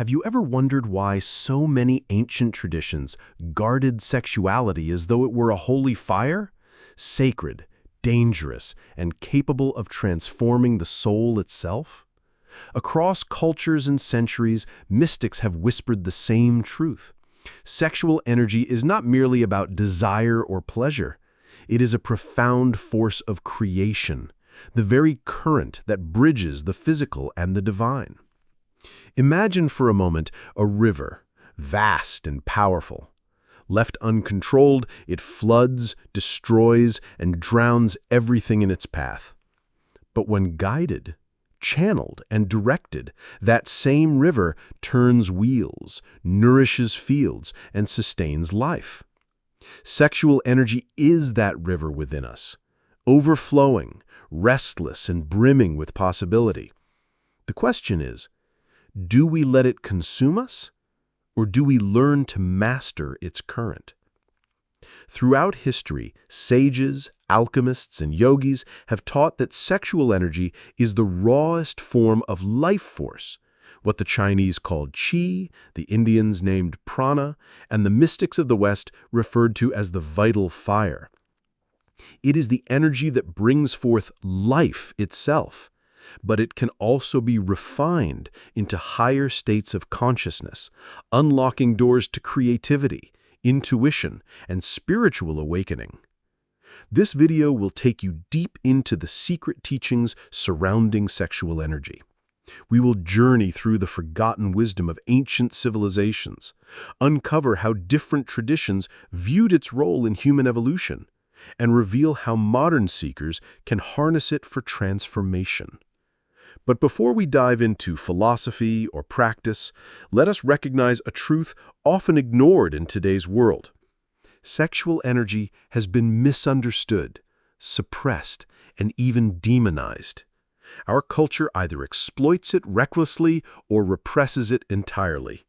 Have you ever wondered why so many ancient traditions guarded sexuality as though it were a holy fire? Sacred, dangerous, and capable of transforming the soul itself? Across cultures and centuries, mystics have whispered the same truth. Sexual energy is not merely about desire or pleasure. It is a profound force of creation, the very current that bridges the physical and the divine. Imagine for a moment a river, vast and powerful. Left uncontrolled, it floods, destroys, and drowns everything in its path. But when guided, channeled, and directed, that same river turns wheels, nourishes fields, and sustains life. Sexual energy is that river within us, overflowing, restless, and brimming with possibility. The question is, do we let it consume us, or do we learn to master its current? Throughout history, sages, alchemists, and yogis have taught that sexual energy is the rawest form of life force, what the Chinese called qi, the Indians named prana, and the mystics of the West referred to as the vital fire. It is the energy that brings forth life itself, but it can also be refined into higher states of consciousness, unlocking doors to creativity, intuition, and spiritual awakening. This video will take you deep into the secret teachings surrounding sexual energy. We will journey through the forgotten wisdom of ancient civilizations, uncover how different traditions viewed its role in human evolution, and reveal how modern seekers can harness it for transformation. But before we dive into philosophy or practice, let us recognize a truth often ignored in today's world. Sexual energy has been misunderstood, suppressed, and even demonized. Our culture either exploits it recklessly or represses it entirely.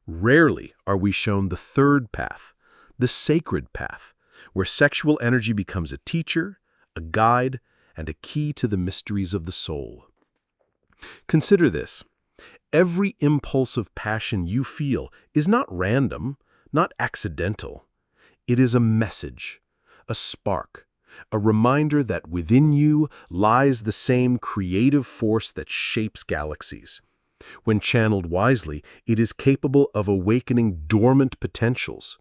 Rarely are we shown the third path, the sacred path, where sexual energy becomes a teacher, a guide, and a key to the mysteries of the soul. Consider this. Every impulse of passion you feel is not random, not accidental. It is a message, a spark, a reminder that within you lies the same creative force that shapes galaxies. When channeled wisely, it is capable of awakening dormant potentials.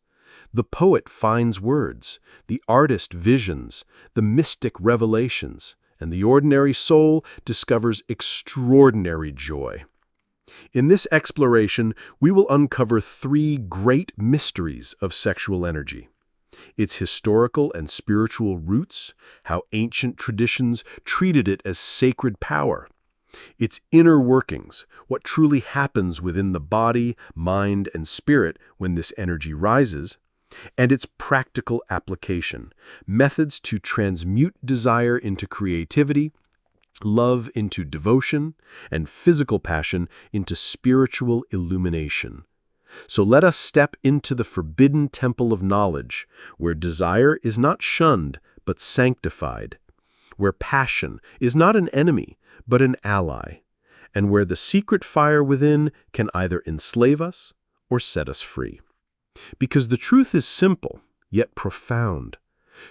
The poet finds words, the artist visions, the mystic revelations, and the ordinary soul discovers extraordinary joy. In this exploration, we will uncover three great mysteries of sexual energy: its historical and spiritual roots, how ancient traditions treated it as sacred power; its inner workings, what truly happens within the body, mind, and spirit when this energy rises; and its practical application, methods to transmute desire into creativity, love into devotion, and physical passion into spiritual illumination. So let us step into the forbidden temple of knowledge, where desire is not shunned but sanctified, where passion is not an enemy but an ally, and where the secret fire within can either enslave us or set us free. Because the truth is simple, yet profound.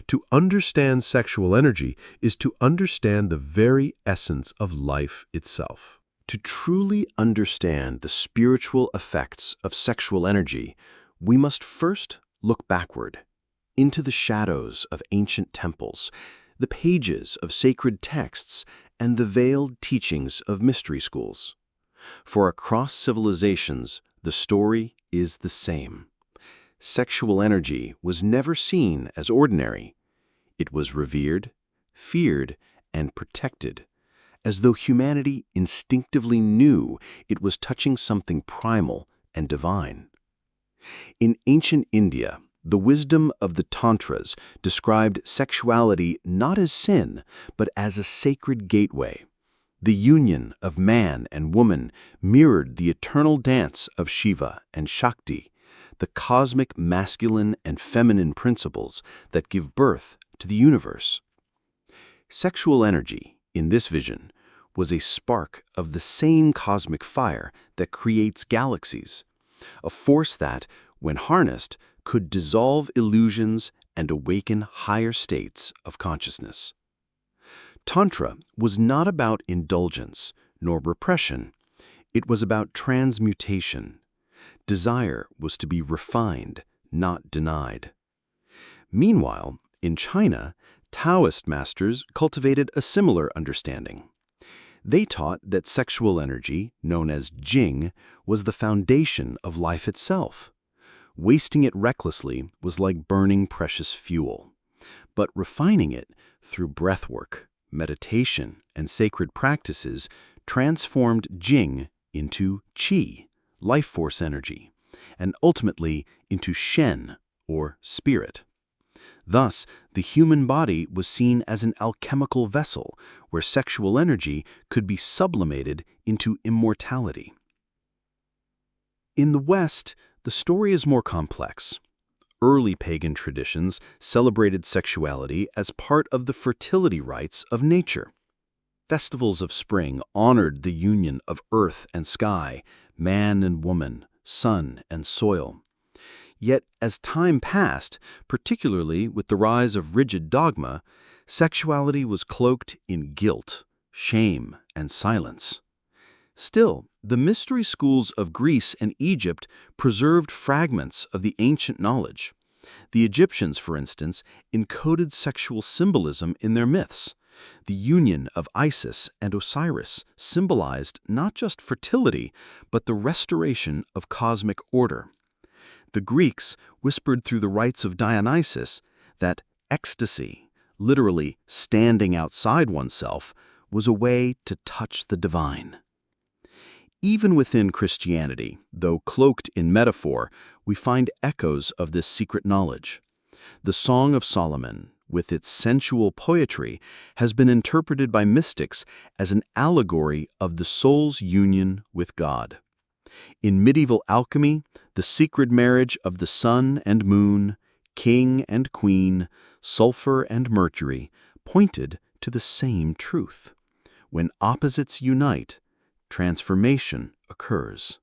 To understand sexual energy is to understand the very essence of life itself. To truly understand the spiritual effects of sexual energy, we must first look backward, into the shadows of ancient temples, the pages of sacred texts, and the veiled teachings of mystery schools. For across civilizations, the story is the same. Sexual energy was never seen as ordinary. It was revered, feared, and protected, as though humanity instinctively knew it was touching something primal and divine. In ancient India, the wisdom of the Tantras described sexuality not as sin, but as a sacred gateway. The union of man and woman mirrored the eternal dance of Shiva and Shakti, the cosmic masculine and feminine principles that give birth to the universe. Sexual energy, in this vision, was a spark of the same cosmic fire that creates galaxies, a force that, when harnessed, could dissolve illusions and awaken higher states of consciousness. Tantra was not about indulgence nor repression. It was about transmutation. Desire was to be refined, not denied. Meanwhile, in China, Taoist masters cultivated a similar understanding. They taught that sexual energy, known as Jing, was the foundation of life itself. Wasting it recklessly was like burning precious fuel. But refining it through breathwork, meditation, and sacred practices transformed Jing into Qi, life force energy, and ultimately into Shen, or spirit. Thus, the human body was seen as an alchemical vessel where sexual energy could be sublimated into immortality. In the West, the story is more complex. Early pagan traditions celebrated sexuality as part of the fertility rites of nature. Festivals of spring honored the union of earth and sky, man and woman, sun and soil. Yet, as time passed, particularly with the rise of rigid dogma, sexuality was cloaked in guilt, shame, and silence. Still, the mystery schools of Greece and Egypt preserved fragments of the ancient knowledge. The Egyptians, for instance, encoded sexual symbolism in their myths. The union of Isis and Osiris symbolized not just fertility, but the restoration of cosmic order. The Greeks whispered through the rites of Dionysus that ecstasy, literally standing outside oneself, was a way to touch the divine. Even within Christianity, though cloaked in metaphor, we find echoes of this secret knowledge. The Song of Solomon, with its sensual poetry, has been interpreted by mystics as an allegory of the soul's union with God. In medieval alchemy, the secret marriage of the sun and moon, king and queen, sulfur and mercury, pointed to the same truth. When opposites unite, transformation occurs.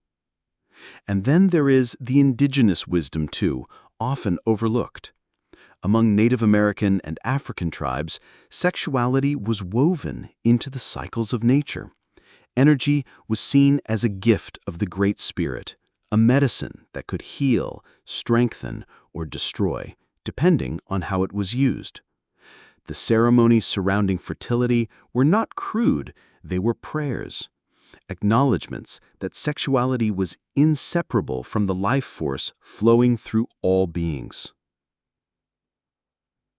And then there is the indigenous wisdom too, often overlooked. Among Native American and African tribes, sexuality was woven into the cycles of nature. Energy was seen as a gift of the Great Spirit, a medicine that could heal, strengthen, or destroy, depending on how it was used. The ceremonies surrounding fertility were not crude, they were prayers, acknowledgments that sexuality was inseparable from the life force flowing through all beings.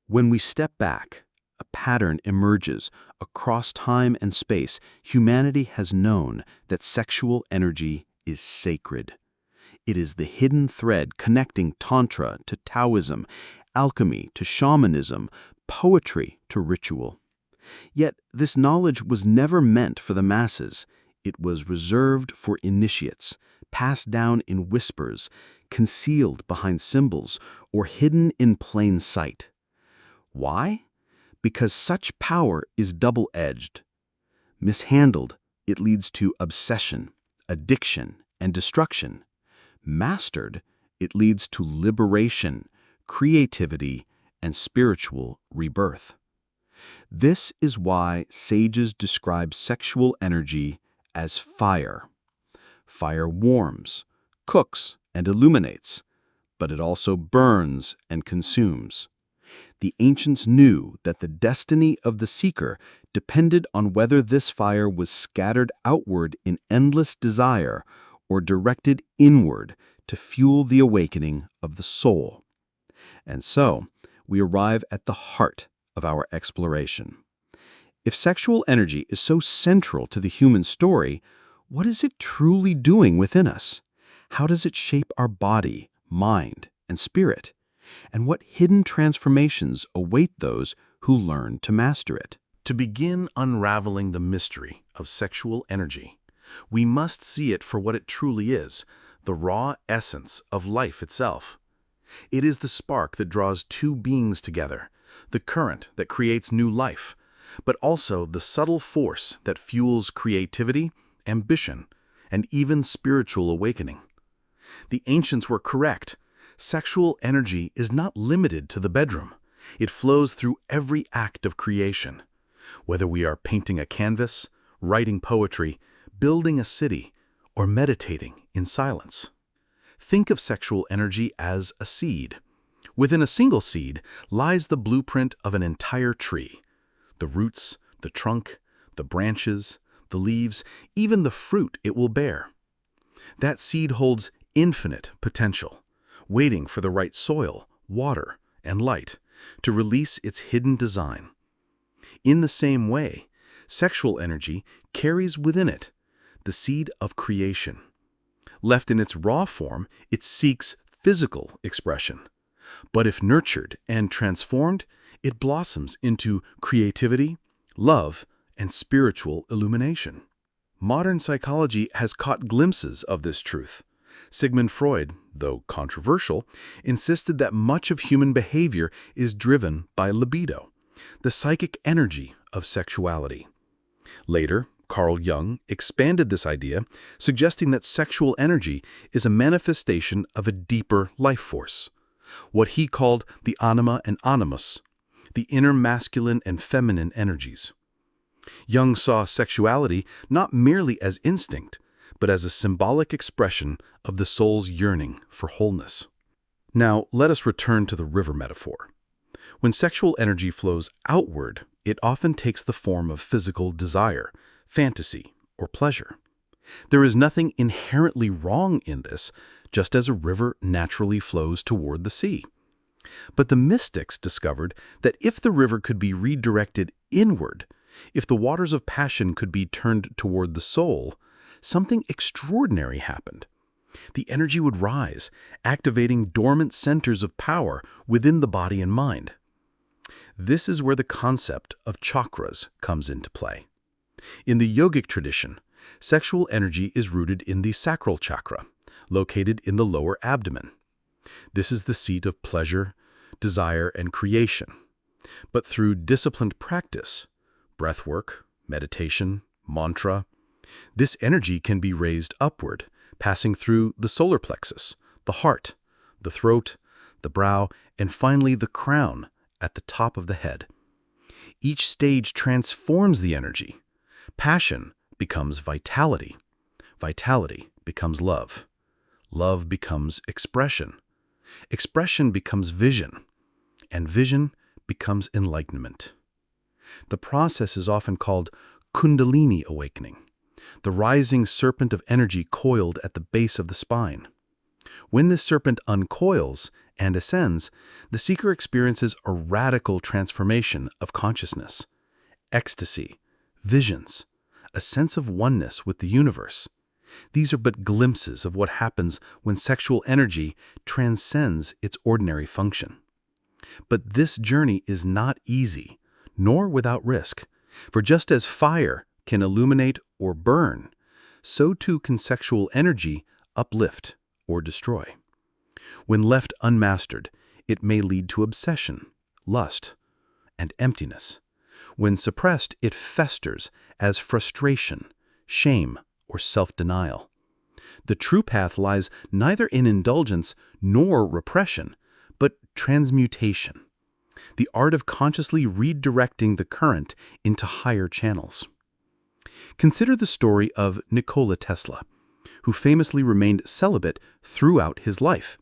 When we step back, a pattern emerges. Across time and space, humanity has known that sexual energy is sacred. It is the hidden thread connecting Tantra to Taoism, alchemy to shamanism, poetry to ritual. Yet this knowledge was never meant for the masses. It was reserved for initiates, passed down in whispers, concealed behind symbols, or hidden in plain sight. Why? Because such power is double-edged. Mishandled, it leads to obsession, addiction, and destruction. Mastered, it leads to liberation, creativity, and spiritual rebirth. This is why sages describe sexual energy as fire. Fire warms, cooks, and illuminates, but it also burns and consumes. The ancients knew that the destiny of the seeker depended on whether this fire was scattered outward in endless desire or directed inward to fuel the awakening of the soul. And so, we arrive at the heart of our exploration. If sexual energy is so central to the human story, what is it truly doing within us? How does it shape our body, mind, and spirit? And what hidden transformations await those who learn to master it? To begin unraveling the mystery of sexual energy, we must see it for what it truly is, the raw essence of life itself. It is the spark that draws two beings together, the current that creates new life, but also the subtle force that fuels creativity, ambition, and even spiritual awakening. The ancients were correct. Sexual energy is not limited to the bedroom. It flows through every act of creation. Whether we are painting a canvas, writing poetry, building a city, or meditating in silence. Think of sexual energy as a seed. Within a single seed lies the blueprint of an entire tree. The roots, the trunk, the branches, the leaves, even the fruit it will bear. That seed holds infinite potential, waiting for the right soil, water, and light to release its hidden design. In the same way, sexual energy carries within it the seed of creation. Left in its raw form, it seeks physical expression. But if nurtured and transformed, it blossoms into creativity, love, and spiritual illumination. Modern psychology has caught glimpses of this truth. Sigmund Freud, though controversial, insisted that much of human behavior is driven by libido, the psychic energy of sexuality. Later, Carl Jung expanded this idea, suggesting that sexual energy is a manifestation of a deeper life force, what he called the anima and animus, the inner masculine and feminine energies. Jung saw sexuality not merely as instinct, but as a symbolic expression of the soul's yearning for wholeness. Now, let us return to the river metaphor. When sexual energy flows outward, it often takes the form of physical desire, fantasy, or pleasure. There is nothing inherently wrong in this, just as a river naturally flows toward the sea. But the mystics discovered that if the river could be redirected inward, if the waters of passion could be turned toward the soul, something extraordinary happened. The energy would rise, activating dormant centers of power within the body and mind. This is where the concept of chakras comes into play. In the yogic tradition, sexual energy is rooted in the sacral chakra, located in the lower abdomen. This is the seat of pleasure, desire, and creation. But through disciplined practice, breathwork, meditation, mantra, this energy can be raised upward, passing through the solar plexus, the heart, the throat, the brow, and finally the crown at the top of the head. Each stage transforms the energy. Passion becomes vitality. Vitality becomes love. Love becomes expression. Expression becomes vision. And vision becomes enlightenment. The process is often called Kundalini awakening, the rising serpent of energy coiled at the base of the spine. When this serpent uncoils and ascends, the seeker experiences a radical transformation of consciousness, ecstasy, visions, a sense of oneness with the universe. These are but glimpses of what happens when sexual energy transcends its ordinary function. But this journey is not easy, nor without risk, for just as fire can illuminate or burn, so too can sexual energy uplift or destroy. When left unmastered, it may lead to obsession, lust, and emptiness. When suppressed, it festers as frustration, shame, or self-denial. The true path lies neither in indulgence nor repression, but transmutation, the art of consciously redirecting the current into higher channels. Consider the story of Nikola Tesla, who famously remained celibate throughout his life.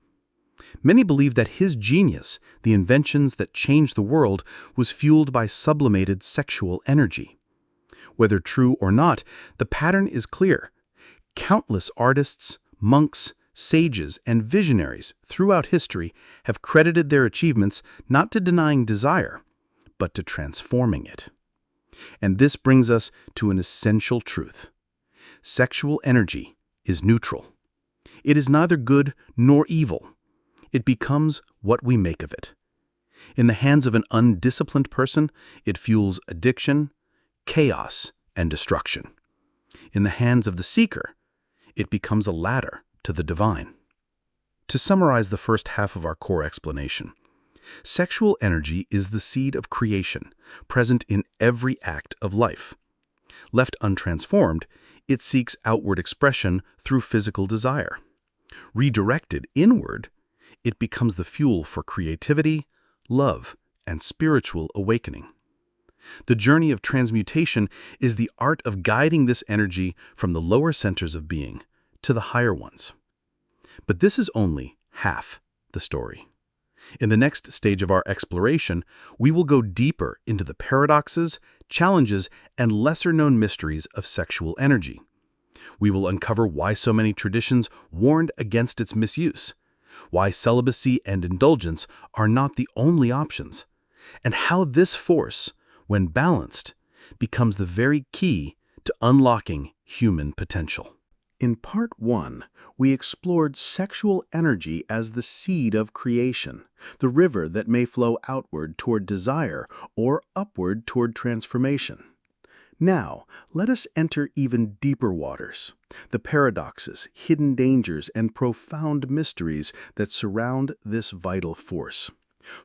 Many believe that his genius, the inventions that changed the world, was fueled by sublimated sexual energy. Whether true or not, the pattern is clear. Countless artists, monks, sages, and visionaries throughout history have credited their achievements not to denying desire, but to transforming it. And this brings us to an essential truth. Sexual energy is neutral. It is neither good nor evil. It becomes what we make of it. In the hands of an undisciplined person, it fuels addiction, chaos, and destruction. In the hands of the seeker, it becomes a ladder to the divine. To summarize the first half of our core explanation, Sexual energy is the seed of creation, present in every act of life. Left untransformed, it seeks outward expression through physical desire. Redirected inward, it becomes the fuel for creativity, love, and spiritual awakening. The journey of transmutation is the art of guiding this energy from the lower centers of being to the higher ones. But this is only half the story. In the next stage of our exploration, we will go deeper into the paradoxes, challenges, and lesser-known mysteries of sexual energy. We will uncover why so many traditions warned against its misuse, why celibacy and indulgence are not the only options, and how this force, when balanced, becomes the very key to unlocking human potential. In Part 1, we explored sexual energy as the seed of creation, the river that may flow outward toward desire or upward toward transformation. Now, let us enter even deeper waters, the paradoxes, hidden dangers, and profound mysteries that surround this vital force.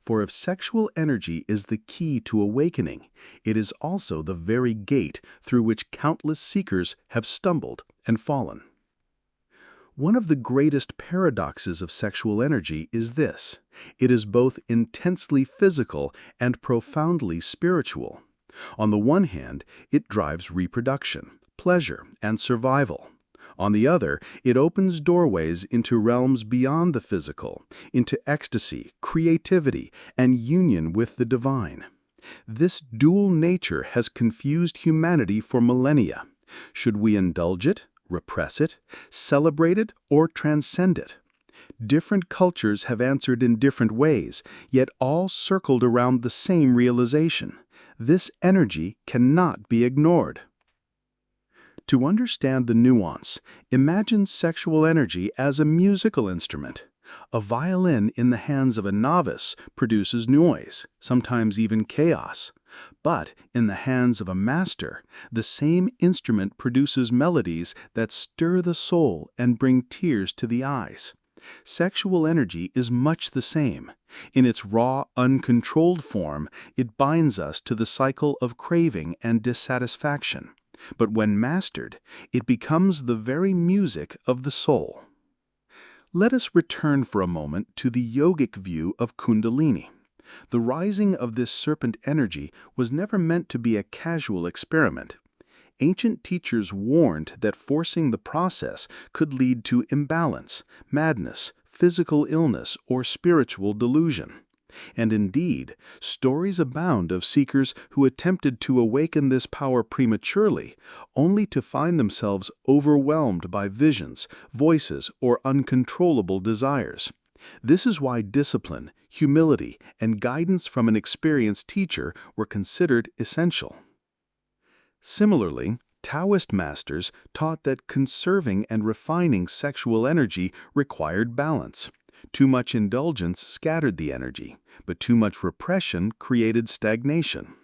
For if sexual energy is the key to awakening, it is also the very gate through which countless seekers have stumbled and fallen. One of the greatest paradoxes of sexual energy is this: it is both intensely physical and profoundly spiritual. On the one hand, it drives reproduction, pleasure, and survival. On the other, it opens doorways into realms beyond the physical, into ecstasy, creativity, and union with the divine. This dual nature has confused humanity for millennia. Should we indulge it, repress it, celebrate it, or transcend it? Different cultures have answered in different ways, yet all circled around the same realization: this energy cannot be ignored. To understand the nuance, imagine sexual energy as a musical instrument. A violin in the hands of a novice produces noise, sometimes even chaos. But in the hands of a master, the same instrument produces melodies that stir the soul and bring tears to the eyes. Sexual energy is much the same. In its raw, uncontrolled form, it binds us to the cycle of craving and dissatisfaction. But when mastered, it becomes the very music of the soul. Let us return for a moment to the yogic view of Kundalini. The rising of this serpent energy was never meant to be a casual experiment. Ancient teachers warned that forcing the process could lead to imbalance, madness, physical illness, or spiritual delusion. And indeed, stories abound of seekers who attempted to awaken this power prematurely, only to find themselves overwhelmed by visions, voices, or uncontrollable desires. This is why discipline, humility, and guidance from an experienced teacher were considered essential. Similarly, Taoist masters taught that conserving and refining sexual energy required balance. Too much indulgence scattered the energy, but too much repression created stagnation.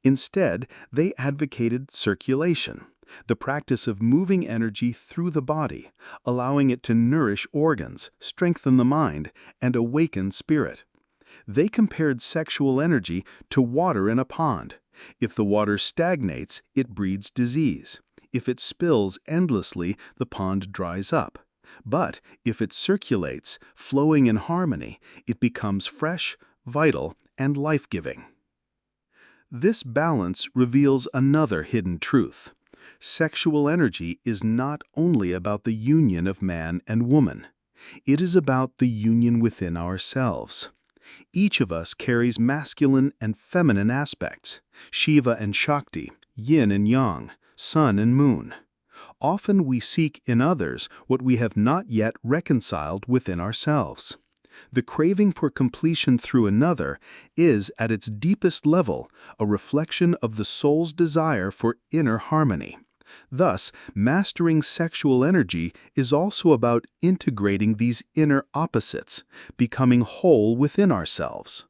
Instead, they advocated circulation, the practice of moving energy through the body, allowing it to nourish organs, strengthen the mind, and awaken spirit. They compared sexual energy to water in a pond. If the water stagnates, it breeds disease. If it spills endlessly, the pond dries up. But if it circulates, flowing in harmony, it becomes fresh, vital, and life-giving. This balance reveals another hidden truth. Sexual energy is not only about the union of man and woman. It is about the union within ourselves. Each of us carries masculine and feminine aspects, Shiva and Shakti, yin and yang, sun and moon. Often we seek in others what we have not yet reconciled within ourselves. The craving for completion through another is, at its deepest level, a reflection of the soul's desire for inner harmony. Thus, mastering sexual energy is also about integrating these inner opposites, becoming whole within ourselves.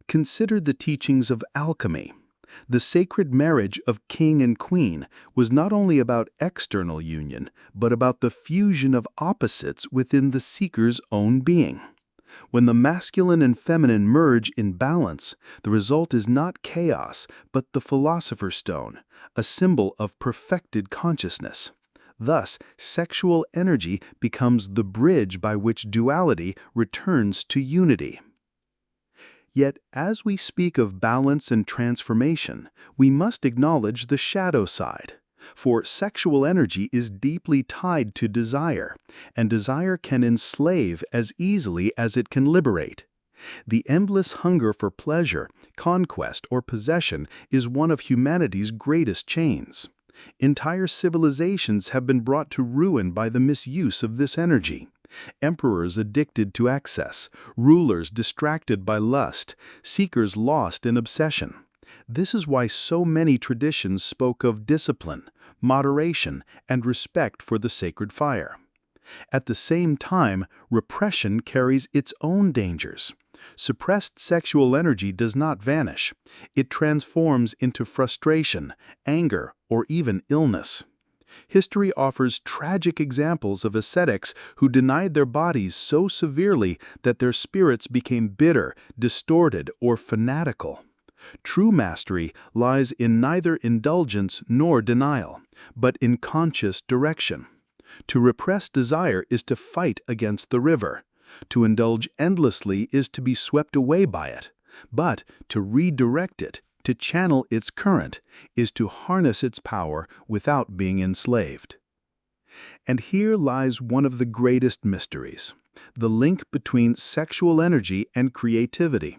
Consider the teachings of alchemy. The sacred marriage of king and queen was not only about external union, but about the fusion of opposites within the seeker's own being. When the masculine and feminine merge in balance, the result is not chaos, but the Philosopher's Stone, a symbol of perfected consciousness. Thus, sexual energy becomes the bridge by which duality returns to unity. Yet, as we speak of balance and transformation, we must acknowledge the shadow side. For sexual energy is deeply tied to desire, and desire can enslave as easily as it can liberate. The endless hunger for pleasure, conquest, or possession is one of humanity's greatest chains. Entire civilizations have been brought to ruin by the misuse of this energy. Emperors addicted to excess, rulers distracted by lust, seekers lost in obsession. This is why so many traditions spoke of discipline, moderation, and respect for the sacred fire. At the same time, repression carries its own dangers. Suppressed sexual energy does not vanish. It transforms into frustration, anger, or even illness. History offers tragic examples of ascetics who denied their bodies so severely that their spirits became bitter, distorted, or fanatical. True mastery lies in neither indulgence nor denial, but in conscious direction. To repress desire is to fight against the river. To indulge endlessly is to be swept away by it. But to redirect it, to channel its current, is to harness its power without being enslaved. And here lies one of the greatest mysteries: the link between sexual energy and creativity.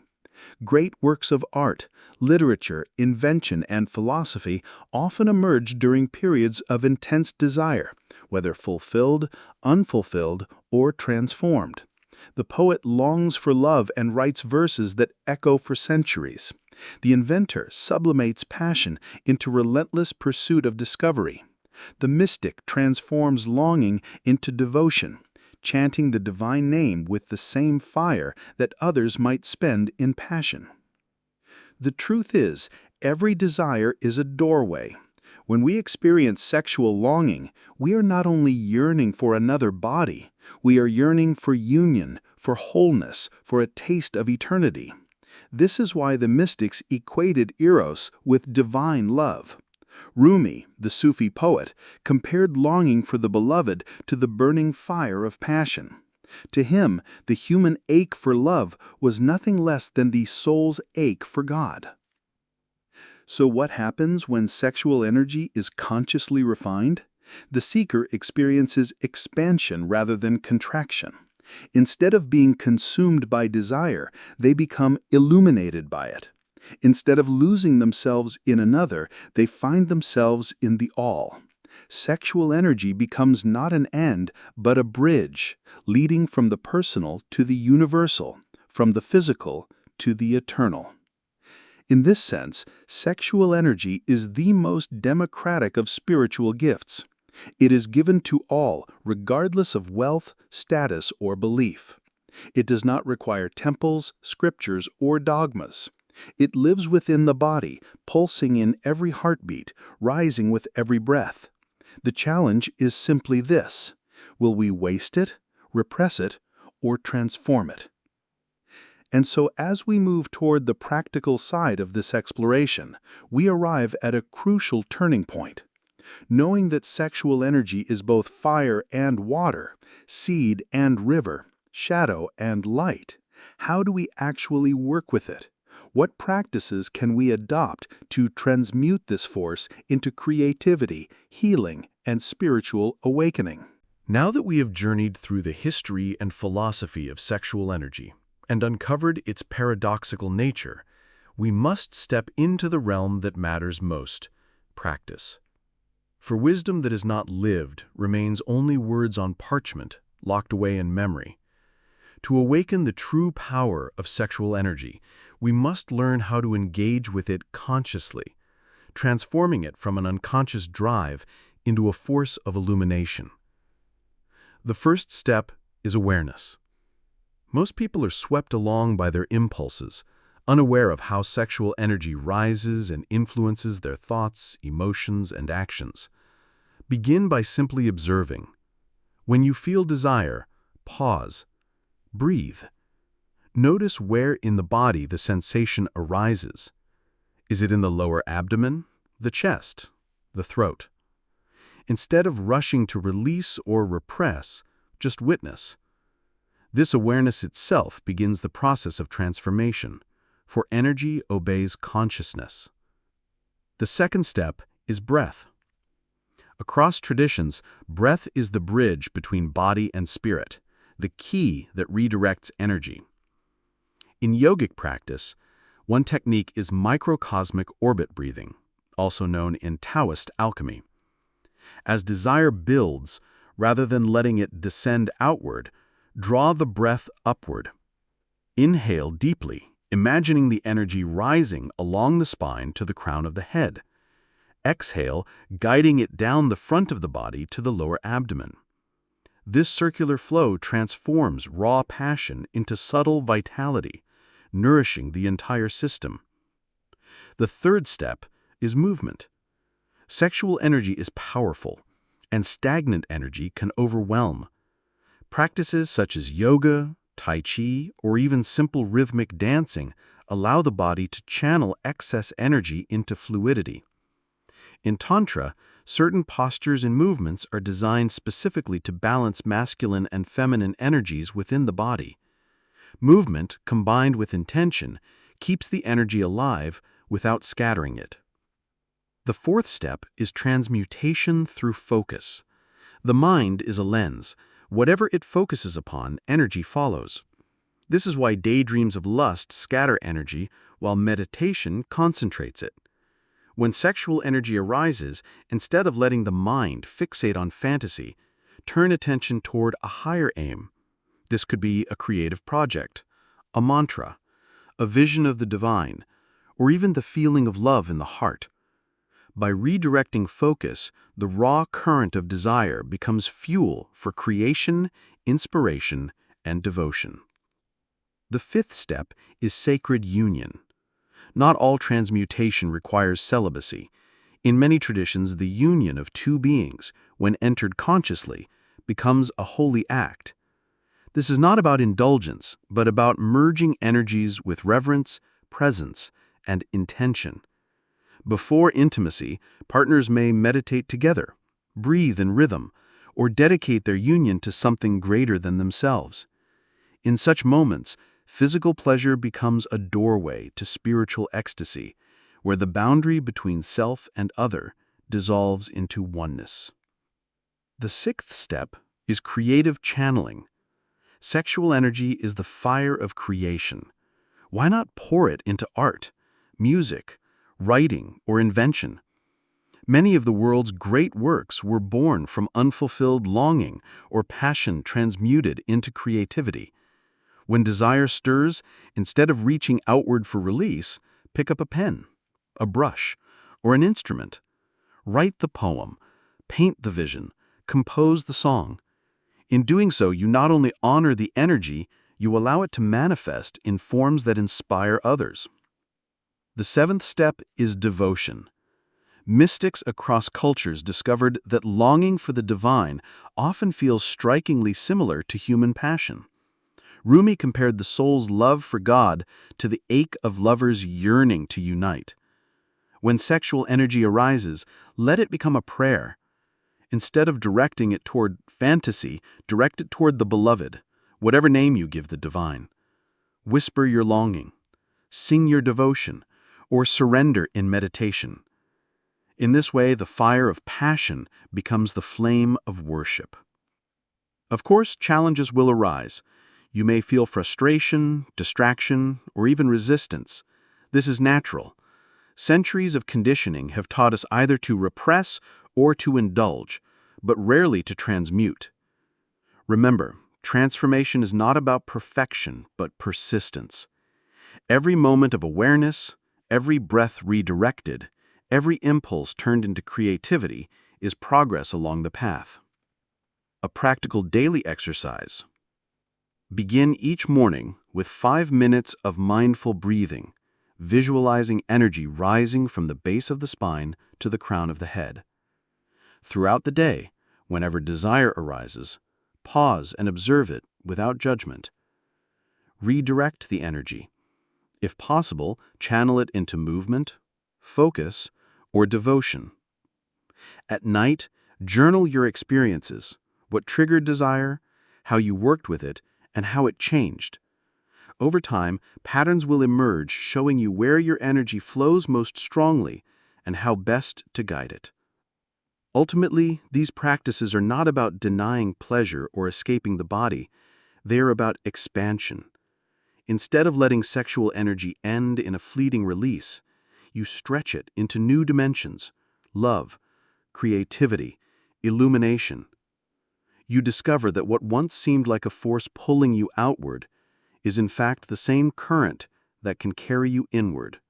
Great works of art, literature, invention, and philosophy often emerge during periods of intense desire, whether fulfilled, unfulfilled, or transformed. The poet longs for love and writes verses that echo for centuries. The inventor sublimates passion into relentless pursuit of discovery. The mystic transforms longing into devotion, chanting the divine name with the same fire that others might spend in passion. The truth is, every desire is a doorway. When we experience sexual longing, we are not only yearning for another body, we are yearning for union, for wholeness, for a taste of eternity. This is why the mystics equated eros with divine love. Rumi, the Sufi poet, compared longing for the beloved to the burning fire of passion. To him, the human ache for love was nothing less than the soul's ache for God. So what happens when sexual energy is consciously refined? The seeker experiences expansion rather than contraction. Instead of being consumed by desire, they become illuminated by it. Instead of losing themselves in another, they find themselves in the all. Sexual energy becomes not an end, but a bridge, leading from the personal to the universal, from the physical to the eternal. In this sense, sexual energy is the most democratic of spiritual gifts. It is given to all, regardless of wealth, status, or belief. It does not require temples, scriptures, or dogmas. It lives within the body, pulsing in every heartbeat, rising with every breath. The challenge is simply this: will we waste it, repress it, or transform it? And so as we move toward the practical side of this exploration, we arrive at a crucial turning point. Knowing that sexual energy is both fire and water, seed and river, shadow and light, how do we actually work with it? What practices can we adopt to transmute this force into creativity, healing, and spiritual awakening? Now that we have journeyed through the history and philosophy of sexual energy and uncovered its paradoxical nature, we must step into the realm that matters most: practice. For wisdom that is not lived remains only words on parchment, locked away in memory. To awaken the true power of sexual energy, we must learn how to engage with it consciously, transforming it from an unconscious drive into a force of illumination. The first step is awareness. Most people are swept along by their impulses, unaware of how sexual energy rises and influences their thoughts, emotions, and actions. Begin by simply observing. When you feel desire, pause. Breathe. Notice where in the body the sensation arises. Is it in the lower abdomen, the chest, the throat? Instead of rushing to release or repress, just witness. This awareness itself begins the process of transformation, for energy obeys consciousness. The second step is breath. Across traditions, breath is the bridge between body and spirit, the key that redirects energy. In yogic practice, one technique is microcosmic orbit breathing, also known in Taoist alchemy. As desire builds, rather than letting it descend outward, draw the breath upward. Inhale deeply, imagining the energy rising along the spine to the crown of the head. Exhale, guiding it down the front of the body to the lower abdomen. This circular flow transforms raw passion into subtle vitality, nourishing the entire system. The third step is movement. Sexual energy is powerful, and stagnant energy can overwhelm. Practices such as yoga, tai chi, or even simple rhythmic dancing allow the body to channel excess energy into fluidity. In Tantra, certain postures and movements are designed specifically to balance masculine and feminine energies within the body. Movement, combined with intention, keeps the energy alive without scattering it. The fourth step is transmutation through focus. The mind is a lens. Whatever it focuses upon, energy follows. This is why daydreams of lust scatter energy, while meditation concentrates it. When sexual energy arises, instead of letting the mind fixate on fantasy, turn attention toward a higher aim. This could be a creative project, a mantra, a vision of the divine, or even the feeling of love in the heart. By redirecting focus, the raw current of desire becomes fuel for creation, inspiration, and devotion. The fifth step is sacred union. Not all transmutation requires celibacy. In many traditions, the union of two beings, when entered consciously, becomes a holy act. This is not about indulgence, but about merging energies with reverence, presence, and intention. Before intimacy, partners may meditate together, breathe in rhythm, or dedicate their union to something greater than themselves. In such moments, physical pleasure becomes a doorway to spiritual ecstasy, where the boundary between self and other dissolves into oneness. The sixth step is creative channeling. Sexual energy is the fire of creation. Why not pour it into art, music, writing, or invention? Many of the world's great works were born from unfulfilled longing or passion transmuted into creativity. When desire stirs, instead of reaching outward for release, pick up a pen, a brush, or an instrument. Write the poem, paint the vision, compose the song. In doing so, you not only honor the energy, you allow it to manifest in forms that inspire others. The seventh step is devotion. Mystics across cultures discovered that longing for the divine often feels strikingly similar to human passion. Rumi compared the soul's love for God to the ache of lovers yearning to unite. When sexual energy arises, let it become a prayer. Instead of directing it toward fantasy, direct it toward the beloved, whatever name you give the divine. Whisper your longing, sing your devotion, or surrender in meditation. In this way, the fire of passion becomes the flame of worship. Of course, challenges will arise. You may feel frustration, distraction, or even resistance. This is natural. Centuries of conditioning have taught us either to repress or to indulge, but rarely to transmute. Remember, transformation is not about perfection, but persistence. Every moment of awareness, every breath redirected, every impulse turned into creativity is progress along the path. A practical daily exercise. Begin each morning with 5 minutes of mindful breathing, visualizing energy rising from the base of the spine to the crown of the head. Throughout the day, whenever desire arises, pause and observe it without judgment. redirect the energy. If possible, channel it into movement, focus, or devotion. At night, journal your experiences, what triggered desire, how you worked with it, and how it changed. Over time, patterns will emerge showing you where your energy flows most strongly and how best to guide it. Ultimately, these practices are not about denying pleasure or escaping the body. They are about expansion. Instead of letting sexual energy end in a fleeting release, you stretch it into new dimensions: love, creativity, illumination. You discover that what once seemed like a force pulling you outward is in fact the same current that can carry you inward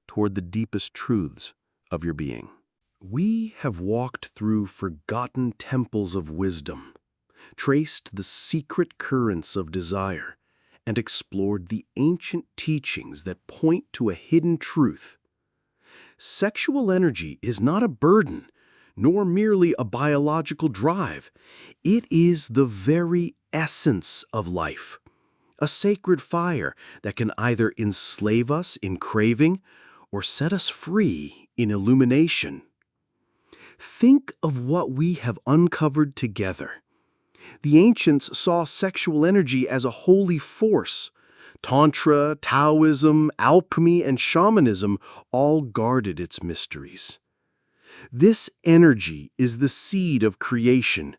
toward the deepest truths of your being. We have walked through forgotten temples of wisdom, traced the secret currents of desire, and explored the ancient teachings that point to a hidden truth. Sexual energy is not a burden, nor merely a biological drive. It is the very essence of life, a sacred fire that can either enslave us in craving or set us free in illumination. Think of what we have uncovered together. The ancients saw sexual energy as a holy force. Tantra, Taoism, alchemy, and shamanism all guarded its mysteries. This energy is the seed of creation,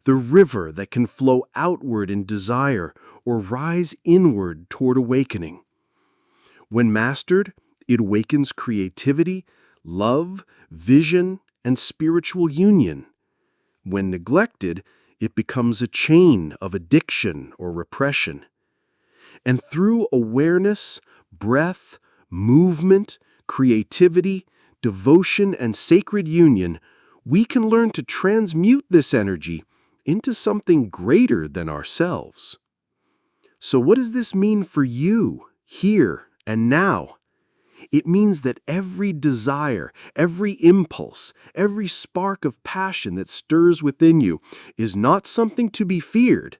the river that can flow outward in desire or rise inward toward awakening. When mastered, it awakens creativity, love, vision, and spiritual union. When neglected, it becomes a chain of addiction or repression. And through awareness, breath, movement, creativity, devotion, and sacred union, we can learn to transmute this energy into something greater than ourselves. So what does this mean for you, here and now? It means that every desire, every impulse, every spark of passion that stirs within you is not something to be feared,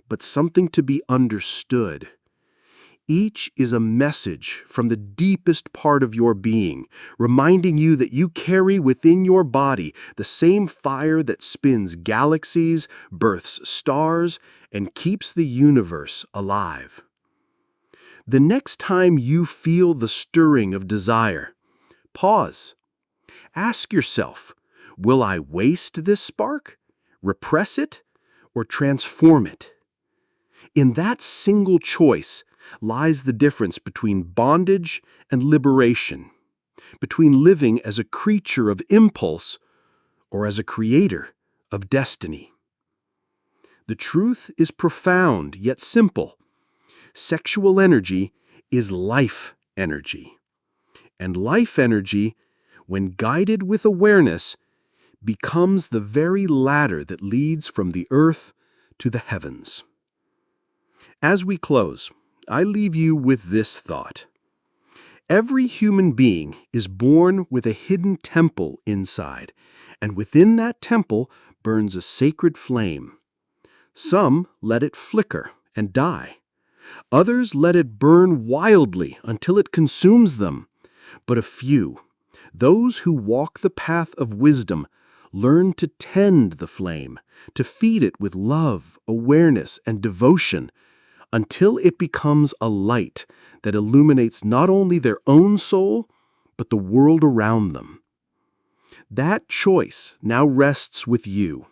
but something to be understood. Each is a message from the deepest part of your being, reminding you that you carry within your body the same fire that spins galaxies, births stars, and keeps the universe alive. The next time you feel the stirring of desire, pause. Ask yourself, will I waste this spark, repress it, or transform it? In that single choice lies the difference between bondage and liberation, between living as a creature of impulse or as a creator of destiny. The truth is profound yet simple. Sexual energy is life energy. And life energy, when guided with awareness, becomes the very ladder that leads from the earth to the heavens. As we close, I leave you with this thought. Every human being is born with a hidden temple inside, and within that temple burns a sacred flame. Some let it flicker and die. Others let it burn wildly until it consumes them. But a few, those who walk the path of wisdom, learn to tend the flame, to feed it with love, awareness, and devotion, until it becomes a light that illuminates not only their own soul, but the world around them. That choice now rests with you.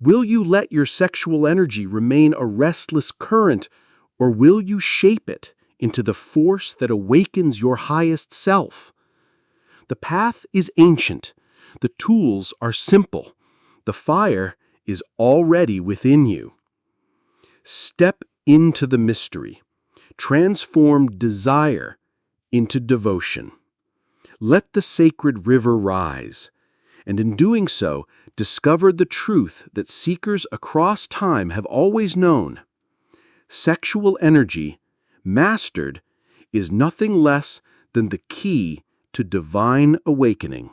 Will you let your sexual energy remain a restless current, or will you shape it into the force that awakens your highest self? The path is ancient. The tools are simple. The fire is already within you. Step into the mystery. Transform desire into devotion. Let the sacred river rise, and in doing so, discover the truth that seekers across time have always known. Sexual energy, mastered, is nothing less than the key to divine awakening.